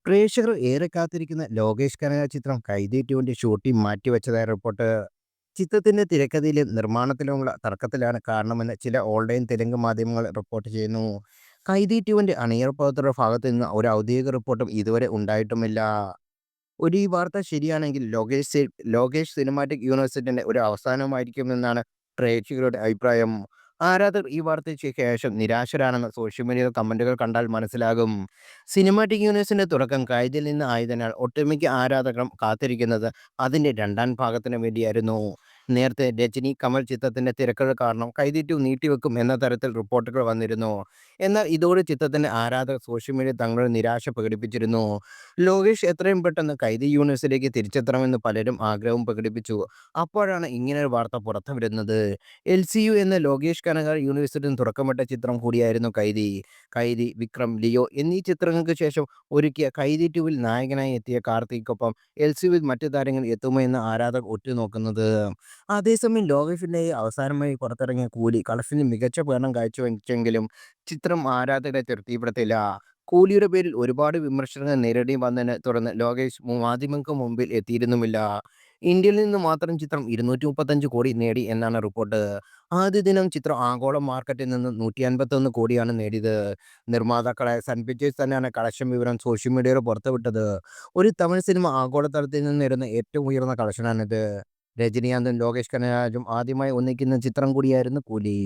പ്രേക്ഷകർ ഏറെ കാത്തിരിക്കുന്ന ലോകേഷ് കനക ചിത്രം കൈതി ടുവിന്റെ ഷൂട്ടിംഗ് മാറ്റിവെച്ചതായി റിപ്പോർട്ട്. ചിത്രത്തിന്റെ തിരക്കഥയിലും നിർമ്മാണത്തിലുമുള്ള തർക്കത്തിലാണ് കാരണമെന്ന് ചില ഓൺലൈൻ തെലുങ്ക് മാധ്യമങ്ങൾ റിപ്പോർട്ട് ചെയ്യുന്നു. കൈതി ടുവിന്റെ അണിയർ പ്രവർത്തകരുടെ ഭാഗത്തു നിന്ന് ഒരു ഔദ്യോഗിക റിപ്പോർട്ടും ഇതുവരെ ഉണ്ടായിട്ടുമില്ല. ഒരു ഈ വാർത്ത ശരിയാണെങ്കിൽ ലോകേഷ് സിനിമാറ്റിക് യൂണിവേഴ്സിറ്റിന്റെ ഒരു അവസാനമായിരിക്കുമെന്നാണ് പ്രേക്ഷകരുടെ അഭിപ്രായം. ആരാധകർ ഈ വാർത്തയ്ക്ക് ശേഷം നിരാശരാണെന്ന് സോഷ്യൽ മീഡിയയിൽ കമന്റുകൾ കണ്ടാൽ മനസ്സിലാകും. സിനിമാറ്റിക് യൂണിവേഴ്സിന്റെ തുടക്കം കൈദിൽ നിന്ന് ആയതിനാൽ ഒട്ടുമിക്ക ആരാധകരും കാത്തിരിക്കുന്നത് അതിന്റെ രണ്ടാം ഭാഗത്തിന് വേണ്ടിയായിരുന്നു. നേരത്തെ രജനി കമൽ ചിത്രത്തിന്റെ തിരക്കുകൾ കാരണം കൈതി 2 നീട്ടിവെക്കും എന്ന തരത്തിൽ റിപ്പോർട്ടുകൾ വന്നിരുന്നു. എന്നാൽ ഇതോടെ ചിത്രത്തിന്റെ ആരാധകർ സോഷ്യൽ മീഡിയയിൽ തങ്ങളുടെ നിരാശ പ്രകടിപ്പിച്ചിരുന്നു. ലോകേഷ് എത്രയും പെട്ടെന്ന് കൈതി യൂണിവേഴ്സിലേക്ക് തിരിച്ചെത്തണമെന്ന് പലരും ആഗ്രഹവും പ്രകടിപ്പിച്ചു. അപ്പോഴാണ് ഇങ്ങനൊരു വാർത്ത പുറത്തുവരുന്നത്. LCU എന്ന ലോകേഷ് കനകരാജ് യൂണിവേഴ്സിറ്റിയിൽ തുറക്കമിട്ട ചിത്രം കൂടിയായിരുന്നു കൈതി. കൈതി, വിക്രം, ലിയോ എന്നീ ചിത്രങ്ങൾക്ക് ശേഷം ഒരുക്കിയ കൈതി 2വിൽ നായകനായി എത്തിയ കാർത്തിക്കൊപ്പം LCUവിൽ മറ്റ് താരങ്ങൾ എത്തുമോ എന്ന് ആരാധകർ ഉറ്റുനോക്കുന്നത്. അതേസമയം ലോകേഷിന്റെ അവസാനമായി പുറത്തിറങ്ങിയ കൂലി കളക്ഷനിൽ മികച്ച പ്രകടനം കാഴ്ചവെച്ചെങ്കിലും ചിത്രം ആരാധകരെ തൃപ്തിപ്പെടുത്തില്ല. കൂലിയുടെ പേരിൽ ഒരുപാട് വിമർശനങ്ങൾ നേരിടേണ്ടി വന്നതിനെ തുടർന്ന് ലോകേഷ് മാധ്യമങ്ങൾക്ക് മുമ്പിൽ എത്തിയിരുന്നുമില്ല. ഇന്ത്യയിൽ നിന്ന് മാത്രം ചിത്രം 235 കോടി നേടി എന്നാണ് റിപ്പോർട്ട്. ആദ്യ ദിനം ചിത്രം ആഗോള മാർക്കറ്റിൽ നിന്ന് 151 കോടിയാണ് നേടിയത്. നിർമ്മാതാക്കളായ സൺ പിക്ചേഴ്സ് തന്നെയാണ് കളക്ഷൻ വിവരം സോഷ്യൽ മീഡിയയിൽ പുറത്തുവിട്ടത്. ഒരു തമിഴ് സിനിമ ആഗോളതലത്തിൽ നിന്ന് നേടുന്ന ഏറ്റവും ഉയർന്ന കളക്ഷനാണിത്. രജനീകാന്തും ലോകേഷ് കനകരാജും ആദ്യമായി ഒന്നിക്കുന്ന ചിത്രം കൂടിയായിരുന്നു കൂലി.